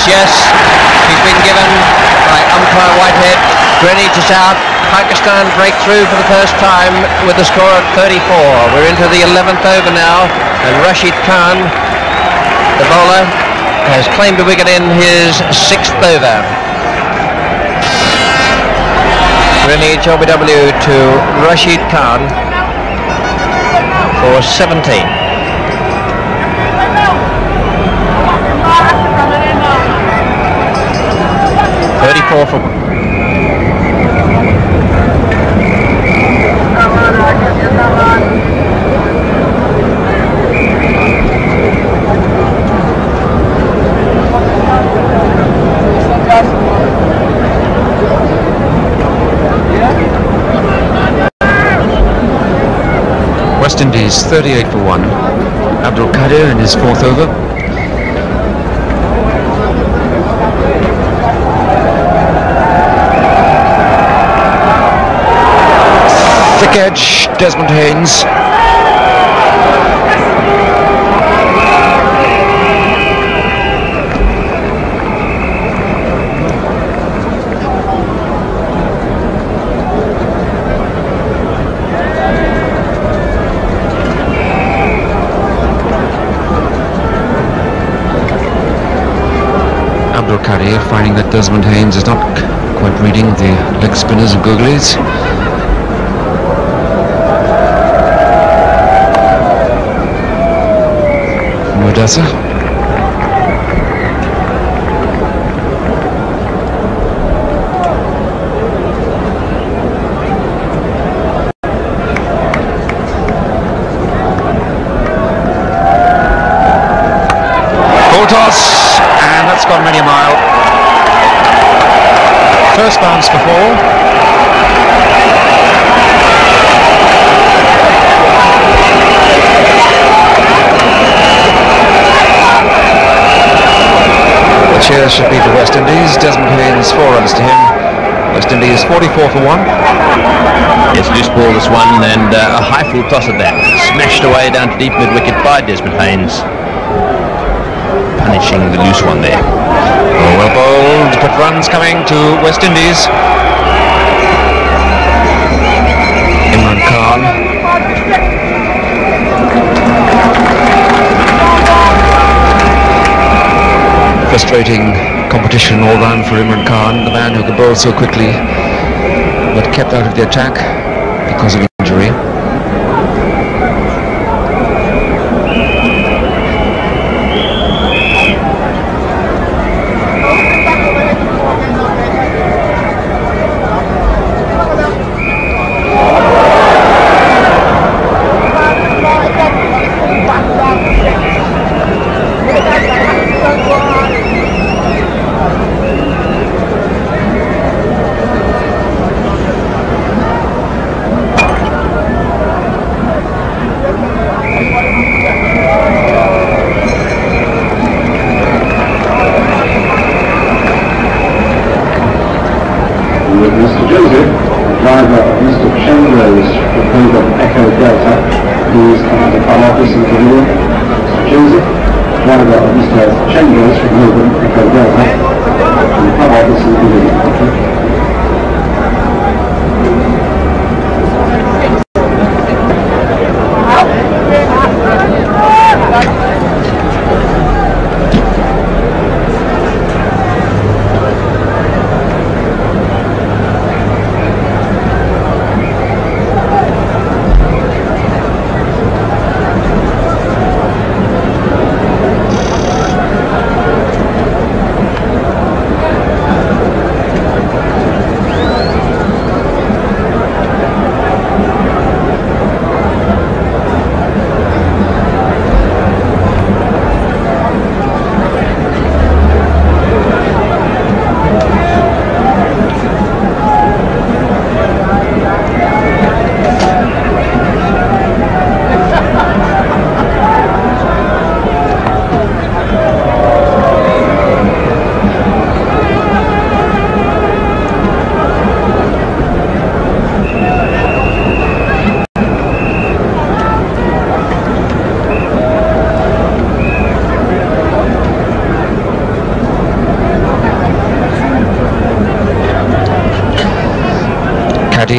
yes. She's been given by umpire Whitehead. Greenwich is out. Pakistan break through for the first time with the score of 34. We're into the 11th over now, and Rashid Khan, the bowler, has claimed a wicket in his 6th over. Greenwich OBW to Rashid Khan for 17. 34 for West Indies 38 for 1. Abdul Qadir in his 4th over. Thick edge, Desmond Haynes. Abdul Qadir finding that Desmond Haynes is not quite reading the leg spinners and googlies. Mudasa. Full toss, and that's gone many a mile. First bounce for 4. Cheers should be for West Indies. Desmond Haynes 4 runs to him. West Indies 44 for 1. It's loose ball this one, and a high full toss at that. Smashed away down to deep mid wicket by Desmond Haynes, punishing the loose one there. Oh, well bowled, but runs coming to West Indies. Imran Khan. Frustrating competition all round for Imran Khan, the man who could bowl so quickly but kept out of the attack because of injury. Mr. Joseph, driver of Mr. Chenrose from Echo Delta, who is coming to come office in Pavilion. Mr. Joseph, driver of Mr. Chenrose from Melbourne, Echo Delta, from the club office in Pavilion.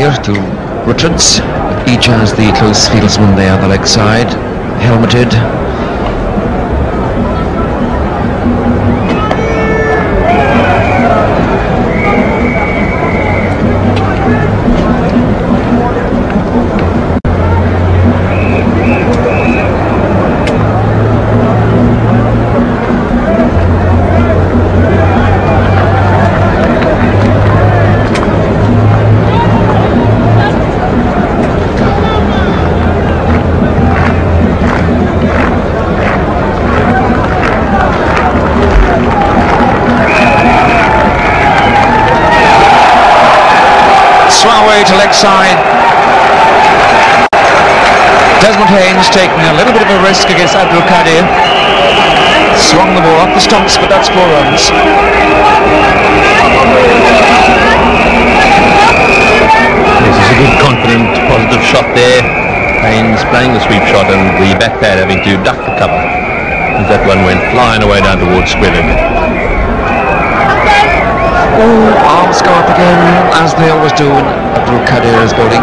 clear to Richards. Each has the close fieldsman there on the leg side, helmeted. To leg side. Desmond Haynes taking a little bit of a risk against Abdul Qadir. Swung the ball up the stumps, but that's 4 runs. This is a good, confident, positive shot there. Haynes playing the sweep shot and the back pad having to duck the cover. That one went flying away down towards square leg. Oh, arms go up again, as they always do when Abdul Qadir is bowling.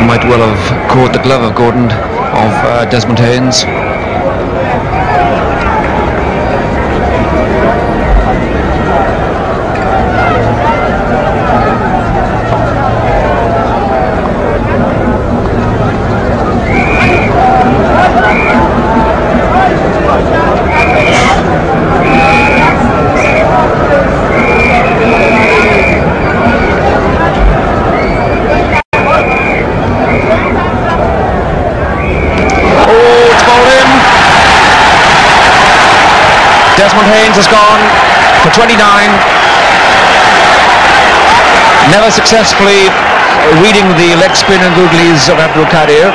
Might well have caught the glove of Gordon, of Desmond Haynes. Desmond Haynes has gone for 29. Never successfully reading the leg spin and googlies of Abdul Qadir.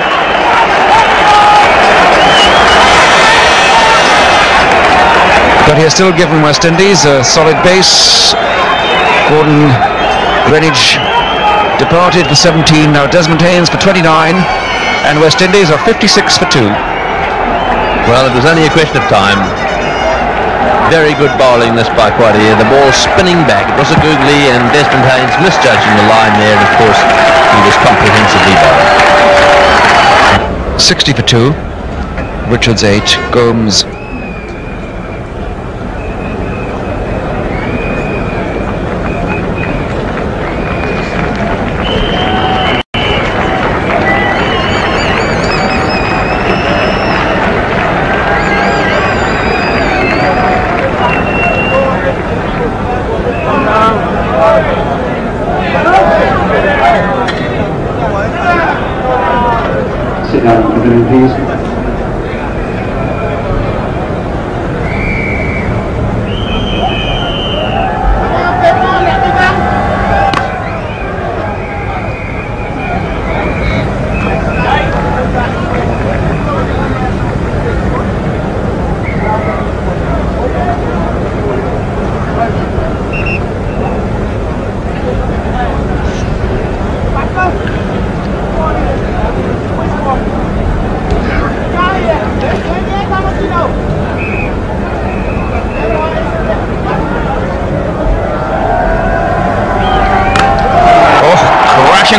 But he has still given West Indies a solid base. Gordon Greenwich departed for 17. Now Desmond Haynes for 29. And West Indies are 56 for 2. Well, it was only a question of time. Very good bowling this by Quadir. The ball spinning back. It was a googly and Desmond Haynes misjudging the line there, and of course he was comprehensively bowled. 60 for 2. Richards 8. Gomes. Sit down, please.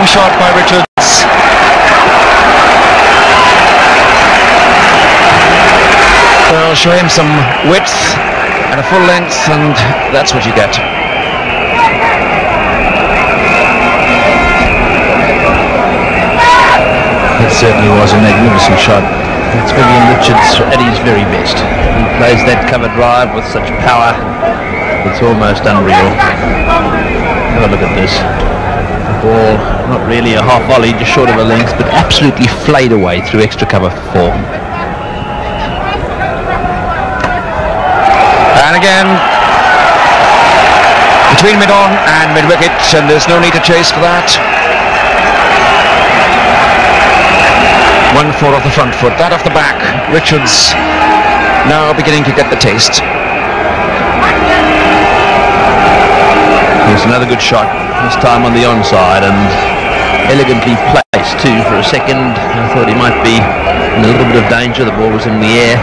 Shot by Richards. Well, show him some width and a full length, and that's what you get. It certainly was a magnificent shot. It's Vivian Richards at his very best. He plays that cover drive with such power. It's almost unreal. Have a look at this. Ball, not really a half volley, just short of a length, but absolutely flayed away through extra cover for 4. And again, between mid-on and mid-wicket, and there's no need to chase for that. 1-4 off the front foot, that off the back. Richards now beginning to get the taste. Here's another good shot, this time on the onside, and elegantly placed too. For a second I thought he might be in a little bit of danger. The ball was in the air,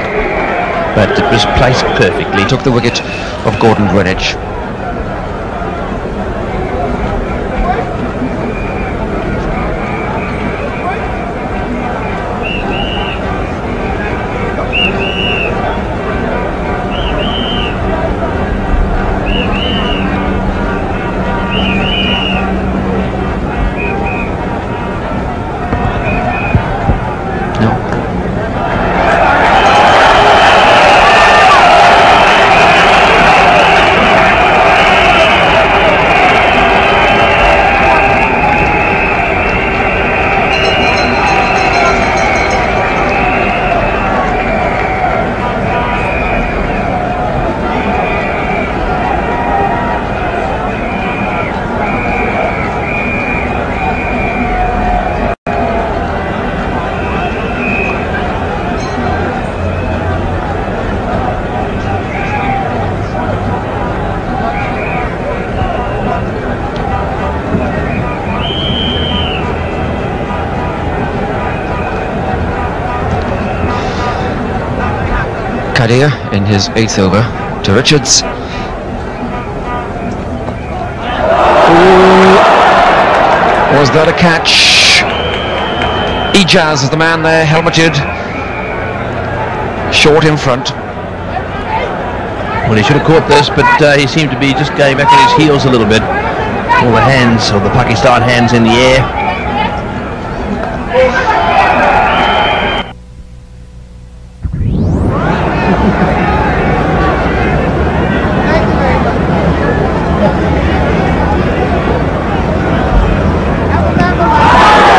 but it was placed perfectly. Took the wicket of Gordon Greenwich. idea in his 8th over to Richards. Ooh. Was that a catch? Ijaz is the man there, helmeted, short in front. Well, he should have caught this, but he seemed to be just going back on his heels a little bit. All the hands, or the Pakistan hands in the air.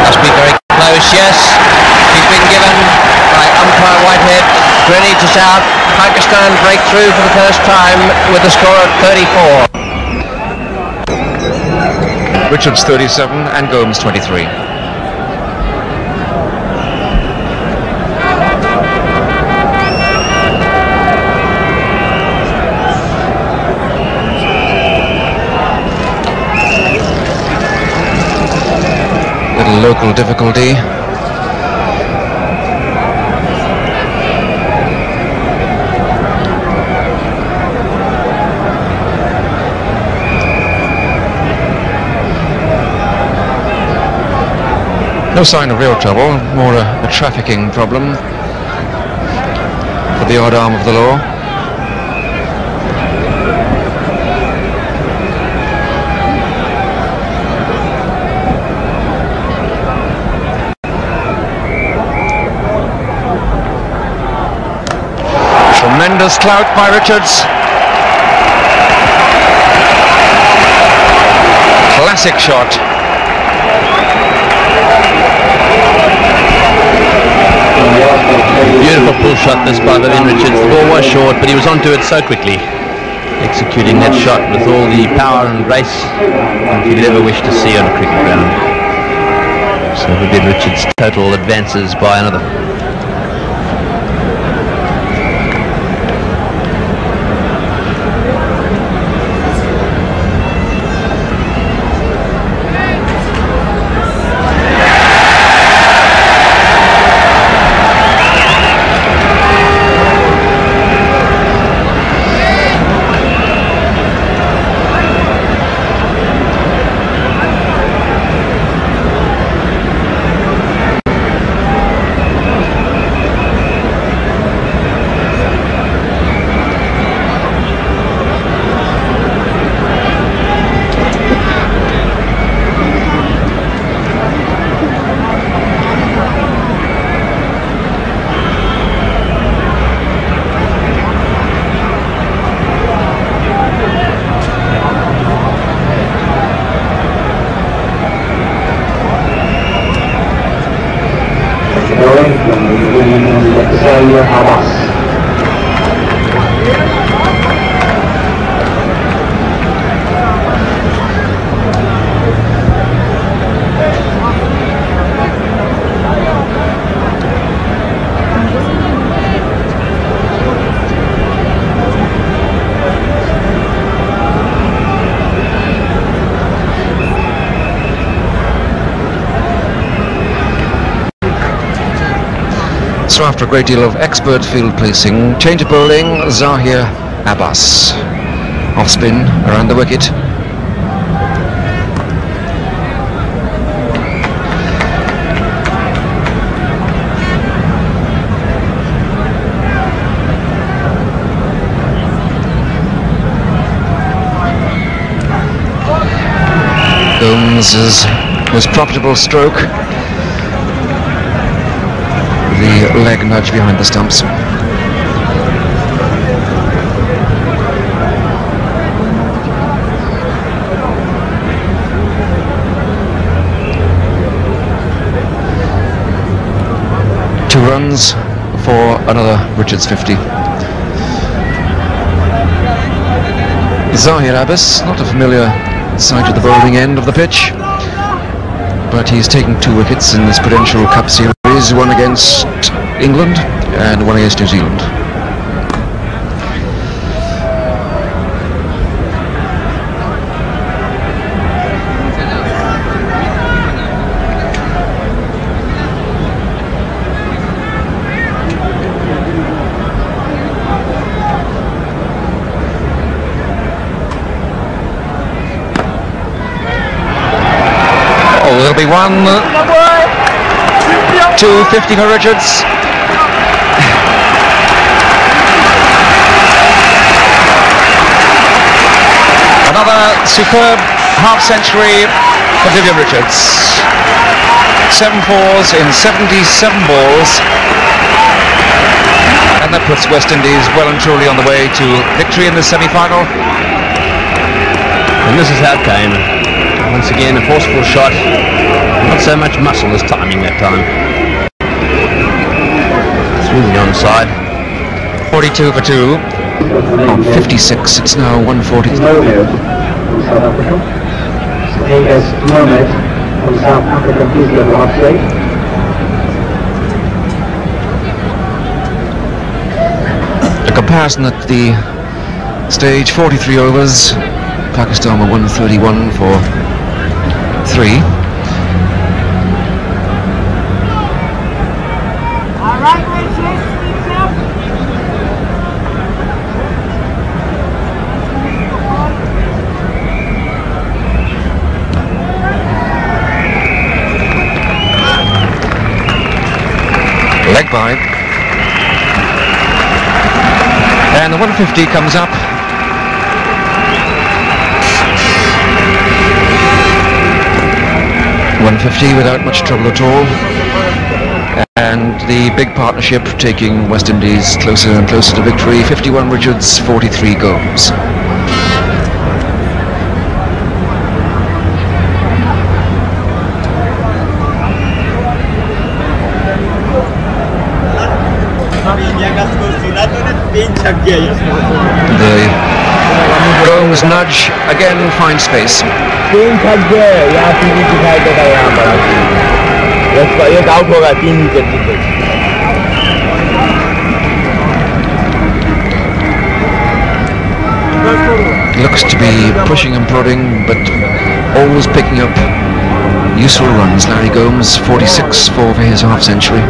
Must be very close, yes. He's been given by umpire Whitehead. Greenwich is out. Pakistan break through for the first time with the score at 34. Richards 37 and Gomes 23. Little local difficulty. No sign of real trouble, more a trafficking problem for the odd arm of the law. Tremendous clout by Richards. Classic shot. Beautiful pull shot this by Vivian Richards. The ball was short, but he was onto it so quickly, executing that shot with all the power and grace that you could ever wish to see on a cricket ground. So Vivian Richards' total advances by another. Zaheer Abbas. So after a great deal of expert field placing, change of bowling, Zaheer Abbas. Off spin around the wicket. Gomes' most profitable stroke. The leg nudge behind the stumps. Two runs for another Richards 50. Zaheer Abbas, not a familiar sight at the bowling end of the pitch, but he's taken 2 wickets in this Prudential Cup Series, one against England and one against New Zealand. There'll be 1, 2, 50 for Richards. Another superb half-century for Vivian Richards. 7 fours in 77 balls. And that puts West Indies well and truly on the way to victory in the semi-final. And this is how it came. Once again, a forceful shot. Not so much muscle as timing that time. Through the onside. 42 for 2. On 56, it's now 140. Mohsin from South Africa. A.S. Mohamed from South Africa, please get off straight. A comparison at the stage, 43 overs. Pakistan were 131 for 3. Leg by. And the 150 comes up. .150 without much trouble at all. And the big partnership taking West Indies closer and closer to victory. 51 Richards, 43 Gomes. The Gomes nudge again finds space. Looks to be pushing and prodding, but always picking up useful runs. Larry Gomes, 46 for his half-century.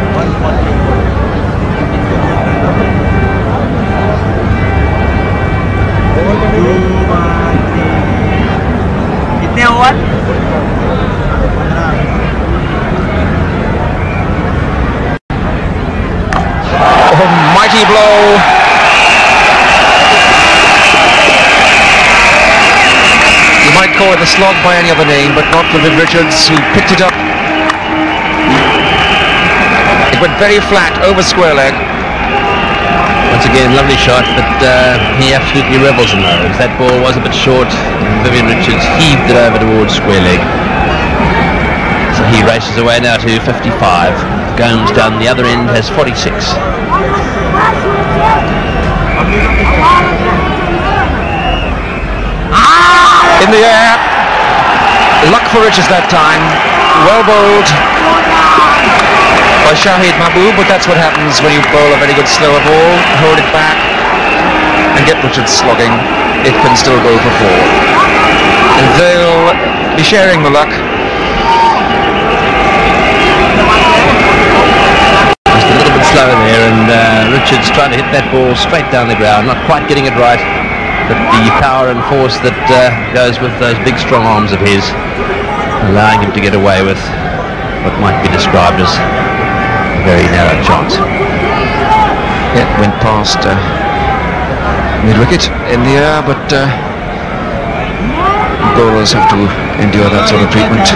Mighty blow. You might call it a slog by any other name, but not for Viv Richards, who picked it up. It went very flat over square leg. Once again, lovely shot, but he absolutely revels in those. That ball was a bit short, and Vivian Richards heaved it over towards square leg. So he races away now to 55. Gomes down the other end has 46. In the air. Luck for Richards that time. Well bowled by Shahid Mahboob, but that's what happens when you bowl a very good slower ball, hold it back and get Richards slogging. It can still go for 4. And they'll be sharing the luck. Just a little bit slower there, and Richards trying to hit that ball straight down the ground, not quite getting it right, but the power and force that goes with those big strong arms of his, allowing him to get away with what might be described as a very narrow chance. Yeah, went past mid-wicket in the air, but bowlers have to endure that sort of treatment.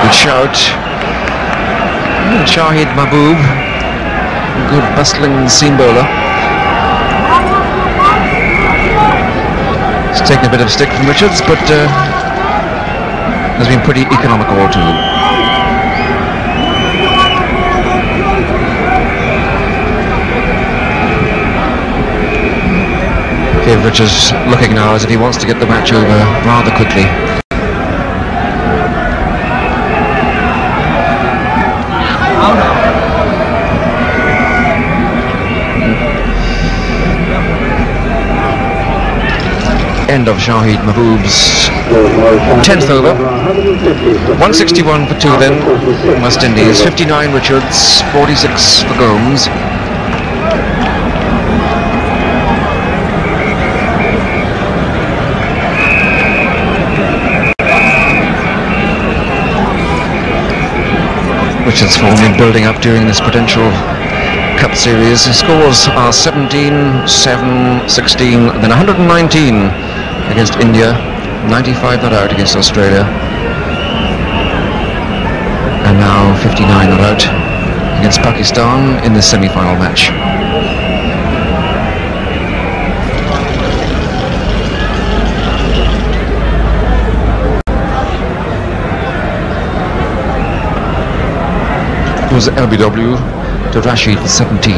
Good shout. Shahid Mahboob, good bustling seam bowler. He's taken a bit of stick from Richards, but has been pretty economical too. Viv Richards looking now as if he wants to get the match over rather quickly. End of Shahid Mahboob's 10th over. 161 for 2 then, West Indies. 59 Richards, 46 for Gomes. Richards' form been building up during this Prudential Cup series. His scores are 17, 7, 16, then 119 against India, 95 not out against Australia, and now 59 not out against Pakistan in the semi-final match. It was LBW to Rashid for 17.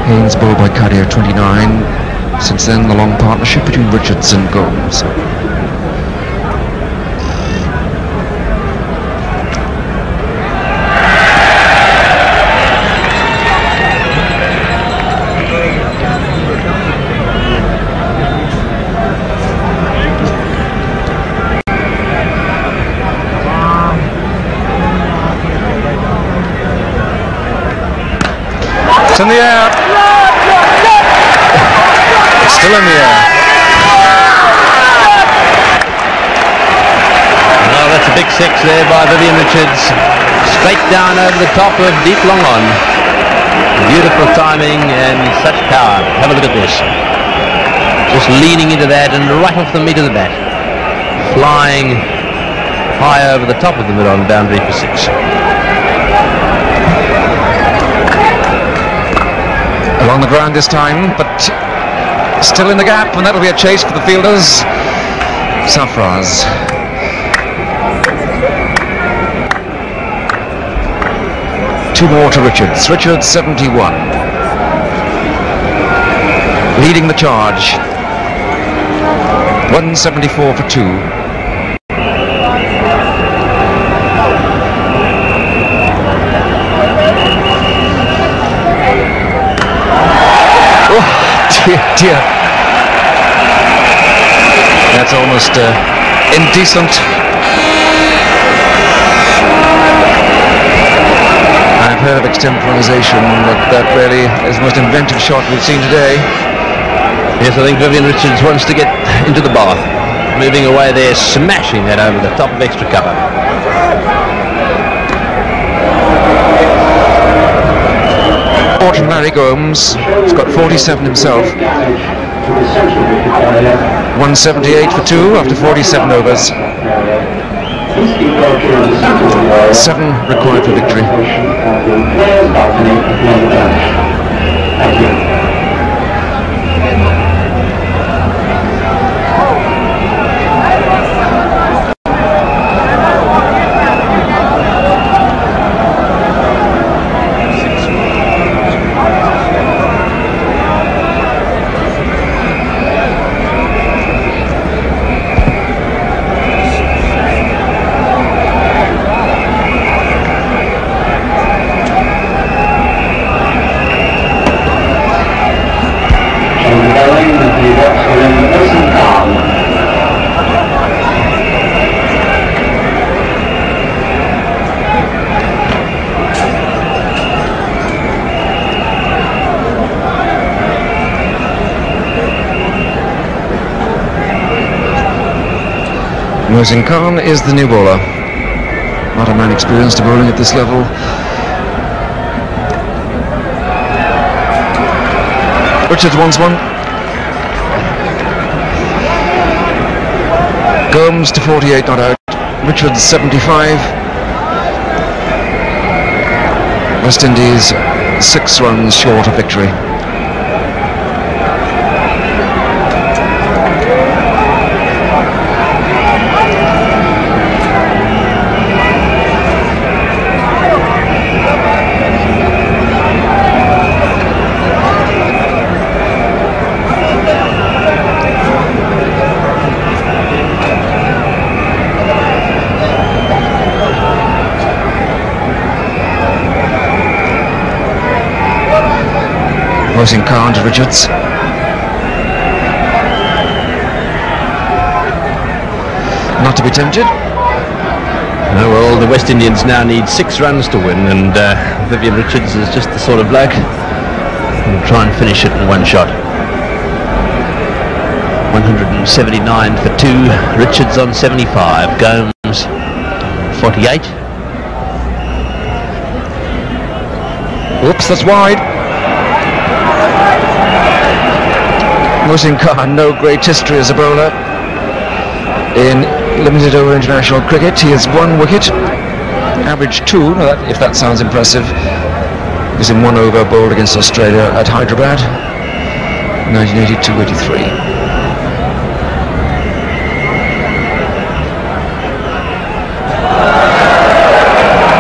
Haynes bowled by Kadir 29. Since then, the long partnership between Richards and Gomes. It's in the air. It's still in the air. Well, that's a big six there by Vivian Richards. Straight down over the top of deep long on. Beautiful timing and such power. Have a look at this. Just leaning into that and right off the meat of the bat. Flying high over the top of the mid-on boundary for six. Along the ground this time, but still in the gap, and that'll be a chase for the fielders. Safraz. Two more to Richards. Richards 71. Leading the charge. 174 for two. Dear. That's almost indecent. I've heard of extemporization, but that really is the most inventive shot we've seen today. Yes, I think Vivian Richards wants to get into the bath. Moving away there, smashing that over the top of extra cover. Fortune Larry Gomes, he's got 47 himself. 178 for two after 47 overs. 7 required for victory. Mohsin Khan is the new bowler. Not a man experienced to bowling at this level. Richards wants one. Gomes to 48 not out. Richards 75. West Indies 6 runs short of victory. Mohsin Khan to Richards. Not to be tempted. Oh, well, the West Indians now need 6 runs to win, and Vivian Richards is just the sort of bloke who'll try and finish it in one shot. 179 for 2, Richards on 75, Gomes 48. Oops, that's wide. Mohsin Khan, no great history as a bowler in limited over international cricket. He has 1 wicket, average 2, if that sounds impressive. He was in 1 over bowled against Australia at Hyderabad, 1982-83.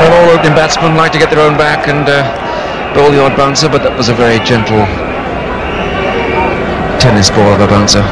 Well, all opening batsmen like to get their own back and bowl the odd bouncer, but that was a very gentle tennis ball of a bouncer.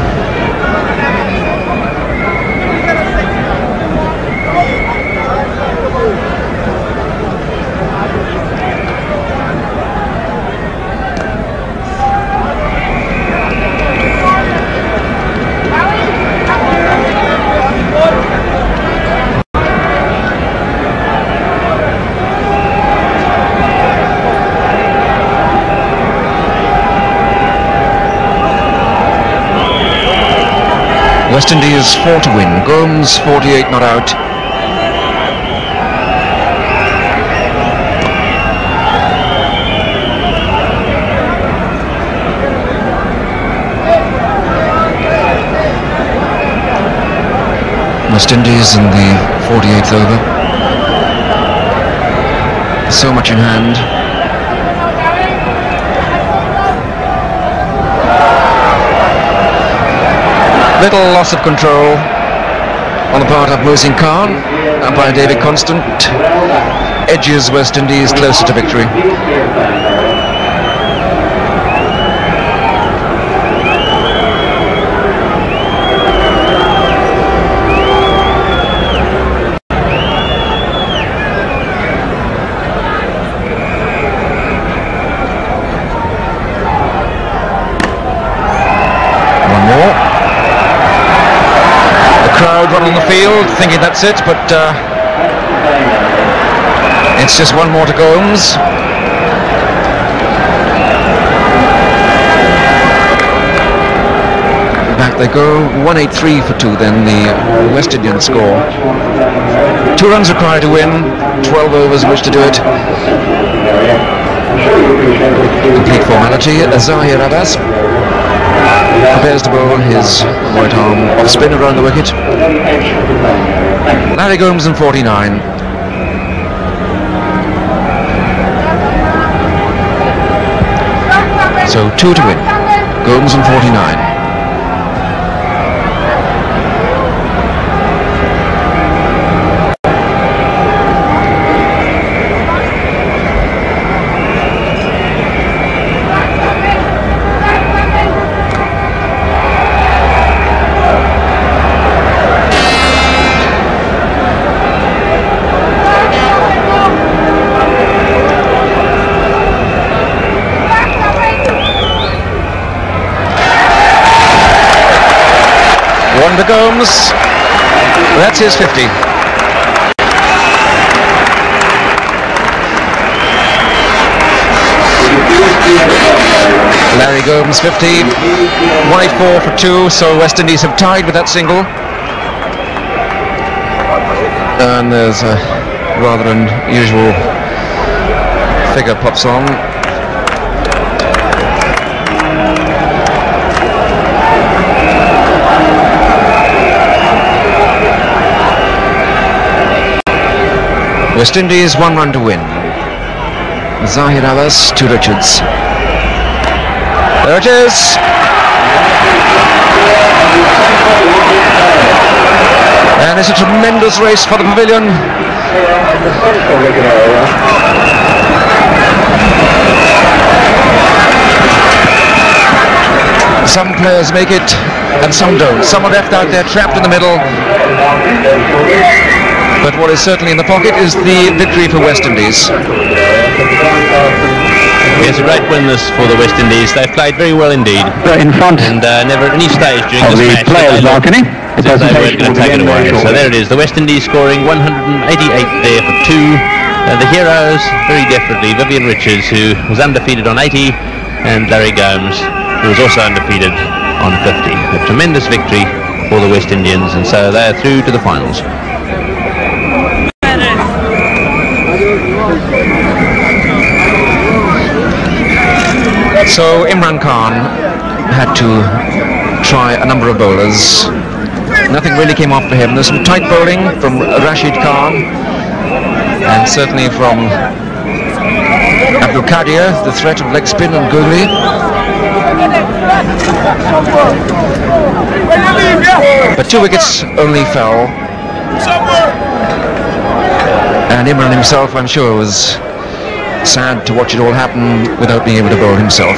West Indies 4 to win. Gomes 48 not out. West Indies in the 48th over. So much in hand. Little loss of control on the part of Mohsin Khan by David Constant. Edges West Indies closer to victory. Crowd run on the field thinking that's it, but it's just 1 more to Gomes. Back they go. 183 for 2 then the West Indian score. 2 runs required to win, 12 overs in which to do it. Complete formality. Zaheer Abbas prepares to bowl his right arm off spin around the wicket. Larry Gomes in 49. So 2 to win. Gomes in 49. To Gomes, that's his 50. Larry Gomes 50, 184 for 2, so West Indies have tied with that single. And there's a rather unusual figure pops on. West Indies 1 run to win. Zaheer Abbas to Richards. There it is. And it's a tremendous race for the pavilion. Some players make it and some don't. Some are left out there trapped in the middle. But what is certainly in the pocket is the victory for West Indies. It's a great win this for the West Indies. They've played very well indeed. In front and never at any stage during of this the match players' balcony. they weren't going to take it away. So there it is. The West Indies scoring 188 there for 2. The heroes, very definitely, Vivian Richards, who was undefeated on 80, and Larry Gomes, who was also undefeated on 50. A tremendous victory for the West Indians, and so they are through to the finals. So Imran Khan had to try a number of bowlers. Nothing really came off for him. There's some tight bowling from Rashid Khan, and certainly from Abdul Qadir, the threat of leg spin and googly. But 2 wickets only fell, and Imran himself, I'm sure, was sad to watch it all happen without being able to bowl himself.